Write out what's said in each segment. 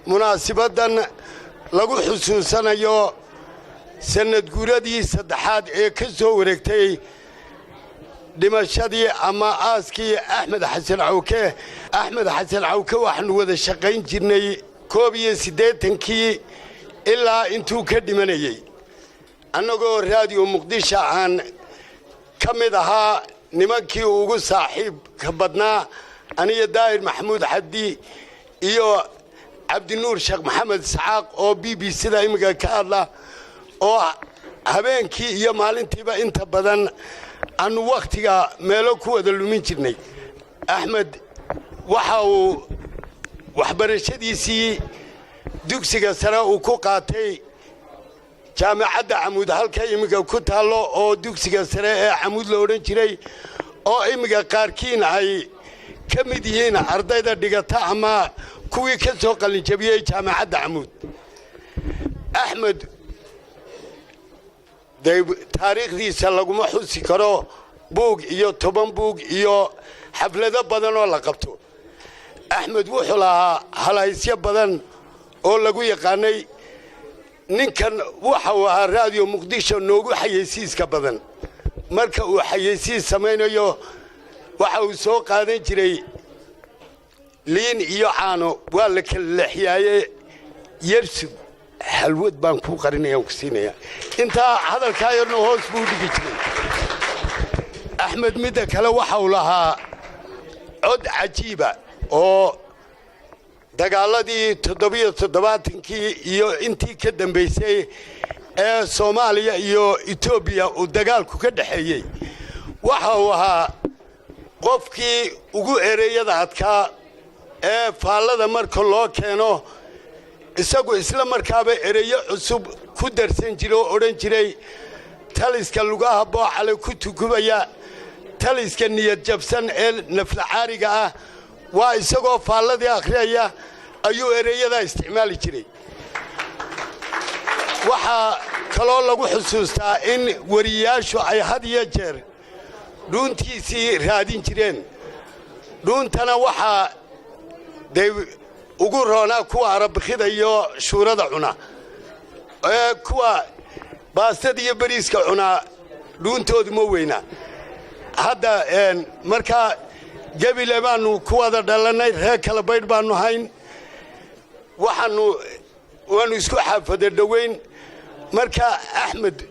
munaasibadan lagu xusuusanayo sanad guuradii saddexaad ee ka soo wareegtay dhimashadii ama aaskii Ahmed Xasan Awke. Ahmed Xasan Awke waxaanu wada shaqayn jirnay 81kii ilaa intuu ka dhimanayay annagoo raadiyo Muqdisho aan ka mid ahaa nimankii ugu saaxiibka badnaa aniga Daahir Maxamuud Xaddi iyo Abdinuur Sheekh Maxamed Saaq oo BBC-da imiga ka hadla oo habeenkii iyo maalintiiba inta badan aan waqtiga meelo ku wada lumin jirnay. Ahmed waxa uu waxbarashadiisii dugsiga sare uu ku qaatay jaamacadda Amuud halka imiga ku taalo oo dugsiga sare ee Amuud la oran jiray oo imiga qaarkiin ay ka mid yihiin ardayda dhigata ama kuwii ka soo qalin jabiyay jaamacadda Amuud. Ahmed taariikhdiisa laguma xusi karo buug iyo 10 buug iyo xaflado badan oo la qabto. Ahmed wuxuu lahaa halaysyo badan oo lagu yaqaanay. ninkan waxa uu ahaa raadiyo Muqdisho noogu xayeysiiska badan. marka uu xayeysiis samaynayo waxa uu soo qaadan jiray liin iyo caano waa la kala leexiyay yersug halwad baan ku qarinayaa ku siinaya inta hadalkaayno hoos buu dhigi jiray. Ahmed midda kale waxa uu lahaa cod cajiiba oo dagaaladii 77kii iyo intii ka dambeysay ee Soomaaliya iyo Itoobiya uu dagaalku ka dhaxeeyay waxa uu ahaa qofkii ugu ereeyada adkaa ee faallada marka loo keeno isagu isla markaaba ereeyo cusub ku darsan jiray oo oran jiray taliska lugaha booxale ku tukubaya taliska niyad jabsan ee naflacaariga ah waa isagoo faalladii akhriyaya ayuu ereeyada isticmaali jiray. waxa kaloo lagu xusuustaa in wariyaashu ay had iyo jeer dhuuntiisii raadin jireen. dhuuntana waxa ugu roonaa kuwa arabkhida iyo shuurada cuna ee kuwa baastada iyo bariiska cuna dhuuntoodu ma weyna. hadda marka gabile baanu ku wada dhalanay reer kala baydh baanu hayn waanu isku xaafada dhaweyn. marka Ahmed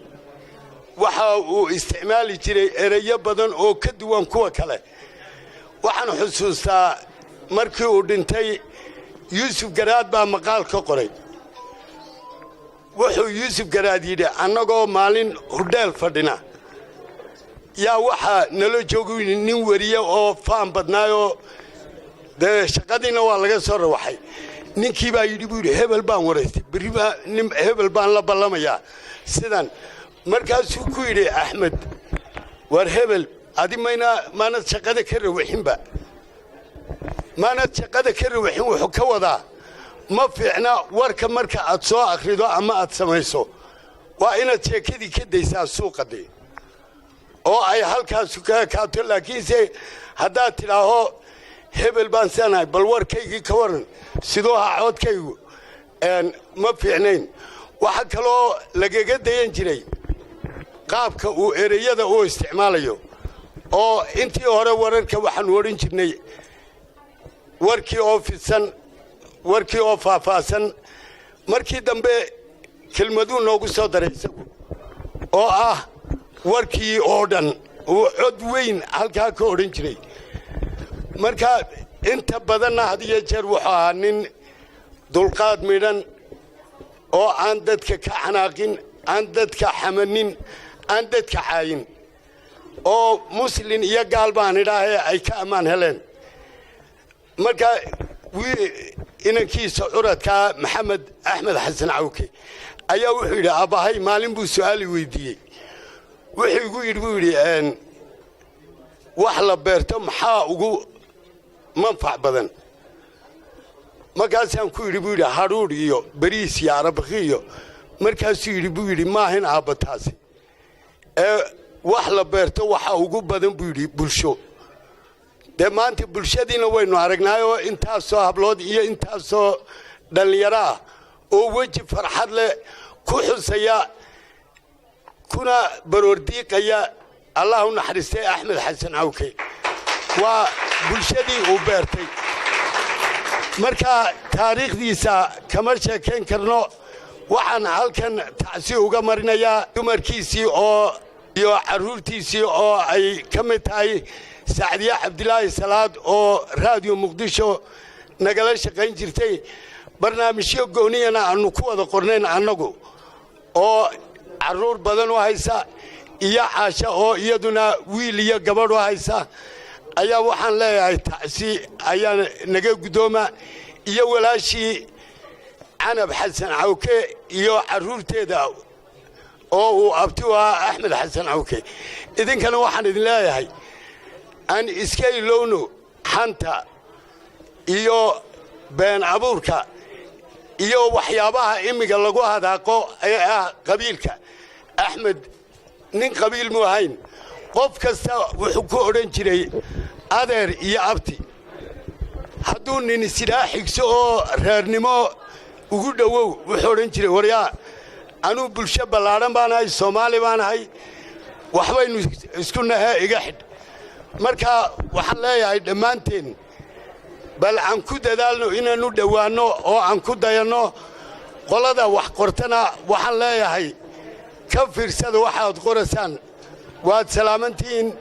waxa uu isticmaali jiray ereyo badan oo ka duwan kuwa kale. waxaan xusuustaa markii uu dhintay Yuusuf Garaad baa maqaal ka qoray. wuxuu Yuusuf Garaad yidhi annagoo maalin hurdeel fadhina yaa waxa nala joogay nin wariye oo faan badnaayo de shaqadiina waa laga soo rawaxay. ninkii baa yidhi buu yidhi hebel baan wareystay bariba nin hebel baan la ballamaya sidan. markaasuu ku yidhi Ahmed war hebel adi maana shaqada ka rawaxinba maana shaqada ka rawaxin wuxuu ka wadaa ma fiicna warka marka aad soo akhrido ama aad samayso waa inaad sheekadii ka daysaa suuqadii oo ay halkaas ka kaato. laakiinse haddaad tidhaaho hebel baan sanahay bal warkaygii ka waran sidoo ha codkaygu ma fiicnayn. waxa kaloo lagaga dayan jiray qaabka uu ereyada uu isticmaalayo oo intii hore wararka waxaan oran jirnay warkii oo fidsan warkii oo faahfaahsan. markii dambe kelmadu noogu soo daray isagu oo ah warkii oo dhan oo cod weyn halka ka oran jiray. marka inta badan hadiye jeer wuxuu ahaa nin dulqaad midhan oo aan dadka ka xanaaqin aan dadka xamanin aan dadka caayin oo muslim iyo gaal baan idhaahay ay ka amaan heleen. marka inankiisa curadka Maxamed Ahmed Xasan Awke ayaa wuxuu yidhi abahay maalin buu su'aal weydiiyay. wuxuu igu yidhi wax la beerto maxaa ugu manfac badan. markaasaan ku yidhi haruur iyo bariis iyo arabakhi iyo markaasuu yidhi maahin aabataasi wax la beerto waxa ugu badan buu yidhi bulsho. de maanta bulshadiina waynu aragnaayo intaasoo hablood iyo intaasoo dhalinyaro oo waji farxad leh ku xusaya kuna baroordiiqaya Allah u naxariistay Ahmed Hasan Awke waa bulshadii uu beertay marka taariikhdiisa kama sheekeen karno waxaan halkan tacsi uga marinayaa dumarkiisii oo iyo caruurtiisii oo ay ka mid tahay Saacadiya Abdullaahi Salaad oo raadiyo Muqdisho nagala shaqayn jirtay barnaamijyo gooniyana aanu ku wada qornayn annagu oo caruur badan oo haysa iyo caasha oo iyaduna wiil iyo gabadh oo haysa ayaa waxaan leeyahay tacsi ayaa naga gudooma iyo walaashii Canab Hasan Awke iyo caruurteeda oo uu abtiwa Ahmed Hasan Awke idinkana waxaan idin leeyahay aan iska ilowno xanta iyo been abuurka iyo waxyaabaha imiga lagu hadaaqo ee qabiilka Ahmed nin qabiil mu ahayn qof kasta wuxuu ku oran jiray adeer iyo abti hadduu nin sidaa xigso oo reernimo ugu dhawow wuxuu oran jiray waryaa anuu bulsho ballaaran baanahay Soomaali baanahay waxbaynu isku nahay iga xid marka waxaan leeyahay dhammaanteen bal aan ku dadaalno inaanu dhawaano oo aan ku dayano qolada wax qortana waxaan leeyahay ka fiirsada waxaad qorasaan waad salaamantiin